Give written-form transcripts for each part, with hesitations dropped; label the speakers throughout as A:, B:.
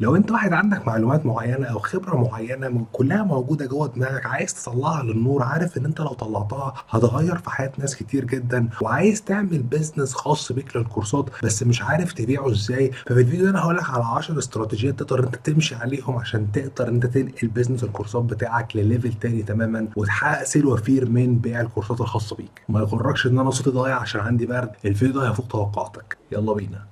A: لو انت واحد عندك معلومات معينة او خبرة معينة كلها موجودة جوه دماغك، عايز تطلعها للنور، عارف ان انت لو طلعتها هتغير في حياة ناس كتير جدا، وعايز تعمل بيزنس خاص بيك للكورسات بس مش عارف تبيعه ازاي، ففي الفيديو ده انا هقولك على 10 استراتيجيات تقدر انت تمشي عليهم عشان تقدر انت تنقل بيزنس الكورسات بتاعك لليفل تاني تماما وتحقق سيل وفير من بيع الكورسات الخاصة بيك. ما يغركش ان انا صوتي ضايع عشان عندي برد، الفيديو ده هيفوق توقعاتك. يلا بينا.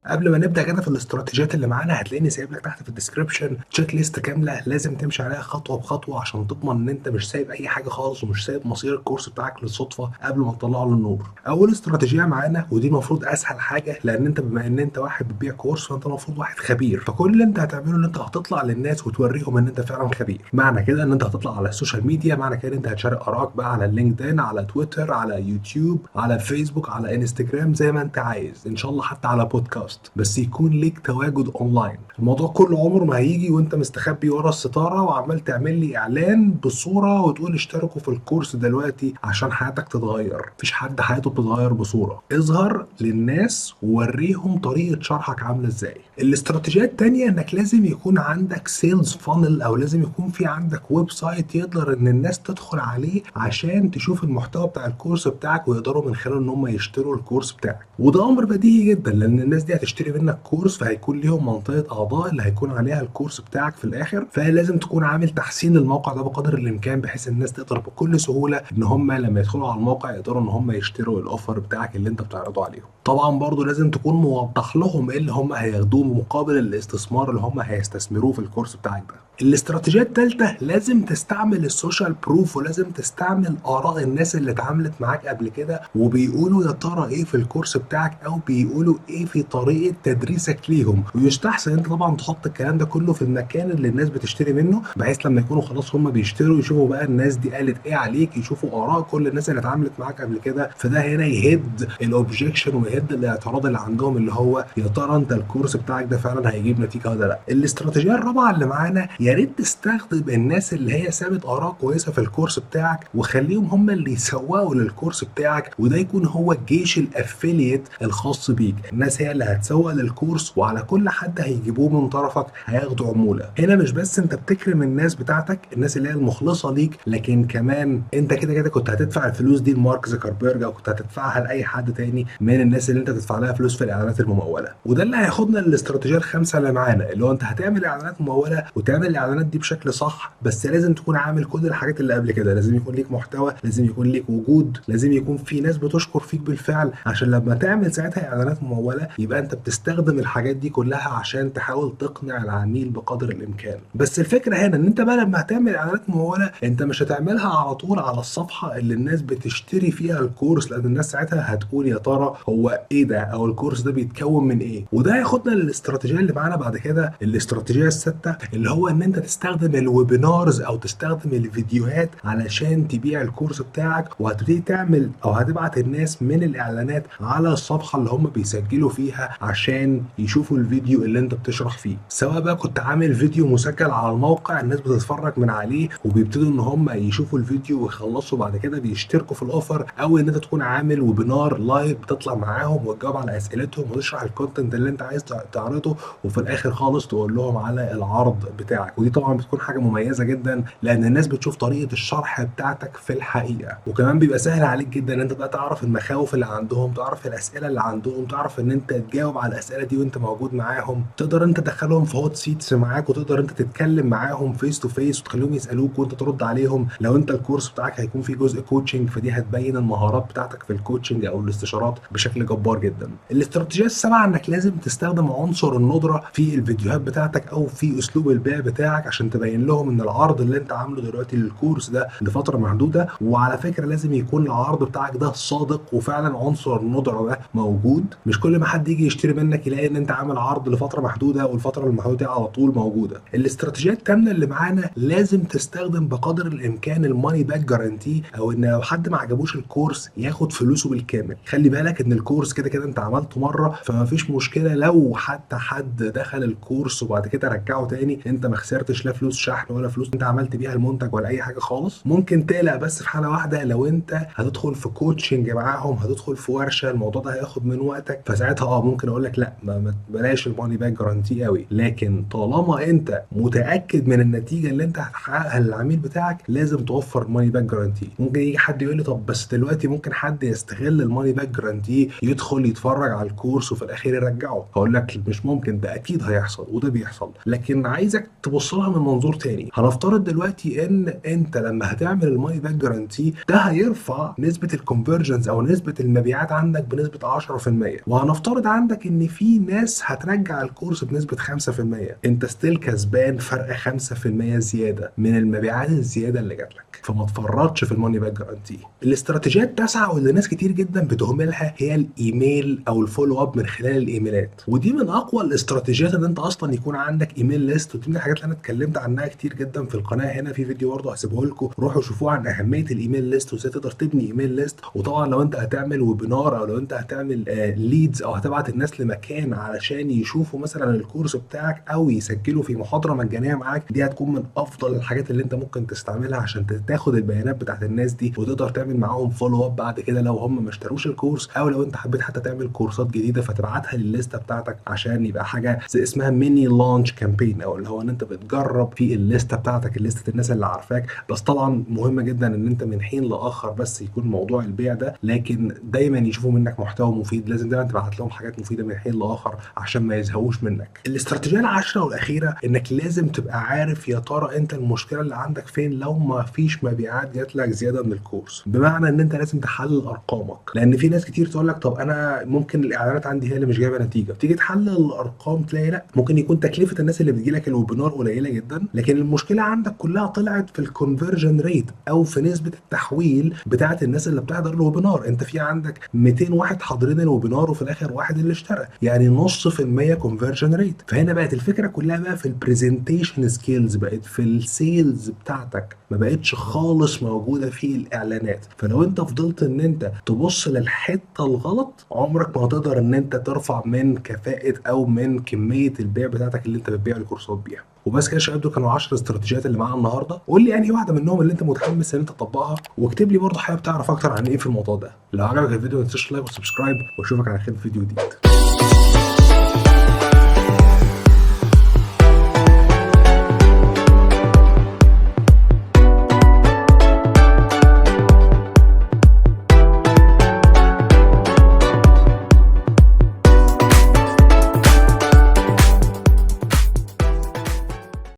A: قبل ما نبدا كده في الاستراتيجيات اللي معانا، هتلاقيني سايب لك تحت في الديسكربشن تشيك ليست كامله لازم تمشي عليها خطوه بخطوه عشان تضمن ان انت مش سايب اي حاجه خالص ومش سايب مصير الكورس بتاعك للصدفه قبل ما تطلعه للنور. اول استراتيجيه معانا، ودي المفروض اسهل حاجه، لان انت بما ان انت واحد بتبيع كورس فانت المفروض واحد خبير، فكل اللي انت هتعمله ان انت هتطلع للناس وتوريهم ان انت فعلا خبير. معنى كده ان انت هتطلع على السوشيال ميديا، معنى كده ان انت هتشارك ارائك بقى على اللينكدين، على تويتر، على يوتيوب، على فيسبوك، على انستجرام، زي ما انت عايز، ان شاء الله حتى على بودكاست، بس يكون ليك تواجد اونلاين. الموضوع كله عمره ما هيجي وانت مستخبي ورا الستاره وعمال تعمل لي اعلان بصوره وتقول اشتركوا في الكورس دلوقتي عشان حياتك تتغير. مفيش حد حياته بتتغير بصوره. اظهر للناس ووريهم طريقه شرحك عامله ازاي. الاستراتيجيه التانيه انك لازم يكون عندك سيلز فانل، او لازم يكون في عندك ويب سايت يقدر ان الناس تدخل عليه عشان تشوف المحتوى بتاع الكورس بتاعك ويقدروا من خلاله ان هم يشتروا الكورس بتاعك. وده امر بديهي جدا لان الناس دي هتشتري منك كورس، فهيكون ليهم منطقه اعضاء اللي هيكون عليها الكورس بتاعك في الاخر، فلازم تكون عامل تحسين للموقع ده بقدر الامكان بحيث الناس تقدر بكل سهوله ان هم لما يدخلوا على الموقع يقدروا ان هم يشتروا الاوفر بتاعك اللي انت بتعرضه عليهم. طبعا برضو لازم تكون موضح لهم ايه اللي هم هياخدوه مقابل الاستثمار اللي هم هيستثمروه في الكورس بتاعك ده. الاستراتيجيه الثالثه، لازم تستعمل السوشيال بروف، ولازم تستعمل اراء الناس اللي اتعاملت معاك قبل كده وبيقولوا يا ترى ايه في الكورس بتاعك، او بيقولوا ايه في طريقه تدريسك ليهم. ويستحسن انت طبعا تحط الكلام ده كله في المكان اللي الناس بتشتري منه، بحيث لما يكونوا خلاص هم بيشتروا يشوفوا بقى الناس دي قالت ايه عليك، يشوفوا اراء كل الناس اللي اتعاملت معاك قبل كده، فده هنا يهد الاوبجيكشن ويهد الاعتراض اللي عندهم، اللي هو يا ترى انت الكورس بتاعك ده فعلا هيجيب نتيجه ولا لا. الاستراتيجيه الرابعه اللي معانا، يا ريت تستخدم الناس اللي هي سابت اراء كويسه في الكورس بتاعك وخليهم هم اللي يسوقوا للكورس بتاعك، وده يكون هو الجيش الافيليت الخاص بيك. الناس هي اللي هتسوق للكورس، وعلى كل حد هيجيبوه من طرفك هياخدوا عموله. هنا مش بس انت بتكرم الناس بتاعتك، الناس اللي هي المخلصه ليك، لكن كمان انت كده كده كنت هتدفع الفلوس دي لمارك زكربيرج او كنت هتدفعها لاي حد تاني من الناس اللي انت تدفع لها فلوس في الاعلانات المموله. وده اللي هياخدنا للاستراتيجيه الخامسه اللي معانا، اللي هو انت هتعمل اعلانات مموله وتعمل الاعلانات دي بشكل صح، بس لازم تكون عامل كل الحاجات اللي قبل كده. لازم يكون ليك محتوى، لازم يكون ليك وجود، لازم يكون في ناس بتشكر فيك بالفعل، عشان لما تعمل ساعتها اعلانات مموله يبقى انت بتستخدم الحاجات دي كلها عشان تحاول تقنع العميل بقدر الامكان. بس الفكره هنا ان انت بقى لما هتعمل اعلانات مموله انت مش هتعملها على طول على الصفحه اللي الناس بتشتري فيها الكورس، لان الناس ساعتها هتقول يا ترى هو ايه ده، او الكورس ده بيتكون من ايه. وده هياخدنا للاستراتيجيه اللي معانا بعد كده، الاستراتيجيه السادسه، اللي هو ان انت تستخدم الويبينارز او تستخدم الفيديوهات علشان تبيع الكورس بتاعك، وهتبتدي تعمل او هتبعت الناس من الاعلانات على الصفحه اللي هم بيسجلوا فيها عشان يشوفوا الفيديو اللي انت بتشرح فيه. سواء بقى كنت عامل فيديو مسجل على الموقع الناس بتتفرج من عليه وبيبتدوا ان هم يشوفوا الفيديو ويخلصوا بعد كده بيشتركوا في الاوفر، او ان انت تكون عامل ويبينار لايف بتطلع معاهم وتجاوب على اسئلتهم وتشرح الكونتنت اللي انت عايز تعرضه، وفي الاخر خالص تقول لهم على العرض بتاعك. ودي طبعا بتكون حاجه مميزه جدا لان الناس بتشوف طريقه الشرح بتاعتك في الحقيقه. وكمان بيبقى سهل عليك جدا ان انت بقى تعرف المخاوف اللي عندهم، تعرف الاسئله اللي عندهم، تعرف ان انت تجاوب على الاسئله دي وانت موجود معاهم، تقدر انت تدخلهم في هوت سيتس معاك وتقدر انت تتكلم معاهم فيس تو فيس وتخليهم يسالوك وانت ترد عليهم. لو انت الكورس بتاعك هيكون فيه جزء كوتشنج فدي هتبين المهارات بتاعتك في الكوتشنج او الاستشارات بشكل جبار جدا. الاستراتيجيه السابعه انك لازم تستخدم عنصر الندره في الفيديوهات بتاعتك او في اسلوب البيع بتاعك عشان تبين لهم ان العرض اللي انت عامله دلوقتي للكورس ده لفتره محدوده. وعلى فكره لازم يكون العرض بتاعك ده صادق وفعلا عنصر الندره ده موجود، مش كل ما حد يجي يشتري منك يلاقي ان انت عامل عرض لفتره محدوده والفتره المحدوده دي على طول موجوده. الاستراتيجيه الثامنه اللي معانا، لازم تستخدم بقدر الامكان الماني باك جارانتي، او ان لو حد ما عجبوش الكورس ياخد فلوسه بالكامل. خلي بالك ان الكورس كده كده انت عملته مره، فما فيش مشكله لو حتى حد دخل الكورس وبعد كده رجعه تاني، انت ما خسرتش لا فلوس شحن ولا فلوس انت عملت بيها المنتج ولا اي حاجه خالص. ممكن تقلق بس في حاله واحده، لو انت هتدخل في كوتشنج معاهم، هتدخل في ورشه، الموضوع ده هياخد من وقتك، فساعتها ممكن اقول لك لا ما بلاش الماني باك جارانتي قوي. لكن طالما انت متاكد من النتيجه اللي انت هتحققها للعميل بتاعك لازم توفر ماني باك جارانتي. ممكن يجي حد يقول لي طب بس دلوقتي ممكن حد يستغل الماني باك جارانتي، يدخل يتفرج على الكورس وفي الاخير يرجعه. هقول لك مش ممكن، ده اكيد هيحصل وده بيحصل، لكن عايزك تبص لها من منظور تاني. هنفترض دلوقتي ان انت لما هتعمل الماني باك جارانتي ده هيرفع نسبه الكونفرجنز او نسبه المبيعات عندك بنسبه 10%، وهنفترض عندك ان في ناس هترجع الكورس بنسبه 5%، انت ستيل كسبان فرق 5% زياده من المبيعات الزياده اللي جات لك. فما تفرطش في الماني باك جارانتي. الاستراتيجيات التاسعه واللي ناس كتير جدا بتهملها هي الايميل او الفولو اب من خلال الايميلات، ودي من اقوى الاستراتيجيات ان انت اصلا يكون عندك ايميل ليست. ودي من الحاجات اللي انا اتكلمت عنها كتير جدا في القناه هنا، في فيديو برضه هسيبه لكم، روحوا شوفوه عن اهميه الايميل ليست وازاي تقدر تبني ايميل ليست. وطبعا لو انت هتعمل ويبينار او لو انت هتعمل ليدز او هتبعت الناس لمكان علشان يشوفوا مثلا الكورس بتاعك او يسجلوا في محاضره مجانيه معاك، دي هتكون من افضل الحاجات اللي انت ممكن تستعملها عشان تاخد البيانات بتاعت الناس دي وتقدر تعمل معاهم فولو اب بعد كده لو هم ما اشتروش الكورس، او لو انت حبيت حتى تعمل كورسات جديده فتبعتها للليسته بتاعتك عشان يبقى حاجه زي اسمها ميني لانش كامبين، او اللي هو ان انت بتجرب في الليسته بتاعتك، الليسته الناس اللي عارفاك. بس طبعا مهمه جدا ان انت من حين لاخر بس يكون موضوع البيع ده، لكن دايما يشوفوا منك محتوى مفيد، لازم دايما تبعت لهم حاجات مفيده من حين لاخر عشان ما يزهقوش منك. الاستراتيجيه العاشره والاخيره انك لازم تبقى عارف يا ترى انت المشكله اللي عندك فين لو ما فيش مبيعات جات لك زياده من الكورس. بمعنى ان انت لازم تحلل ارقامك، لان في ناس كتير تقول لك طب انا ممكن الاعلانات عندي هي اللي مش جايبه نتيجه، تيجي تحلل الارقام تلاقي لا، ممكن يكون تكلفه الناس اللي بتجي لك الويبينار قليله جدا، لكن المشكله عندك كلها طلعت في الكونفرجن ريت او في نسبه التحويل بتاعه الناس اللي بتحضر الويبينار. انت في عندك 200 واحد حاضرين الويبينار وفي الاخر واحد اللي اشترى، يعني نص في المية كونفرجن ريت. فهنا بقت الفكره كلها بقى في البرزنتيشن سكيلز، بقت في السيلز بتاعتك، ما بقتش خالص موجوده في الاعلانات. فلو انت فضلت ان انت تبص للحته الغلط عمرك ما هتقدر ان انت ترفع من كفاءه او من كميه البيع بتاعتك اللي انت بتبيع الكورسات بيها. وبس كده يا شباب، دول كانوا 10 استراتيجيات اللي معانا النهارده. قول لي انهي واحده منهم اللي انت متحمس ان انت تطبقها، واكتب لي برضه حابب تعرف اكتر عن ايه في الموضوع ده. لو عجبك الفيديو ما تنساش لايك وسبسكرايب، واشوفك على خير في فيديو جديد.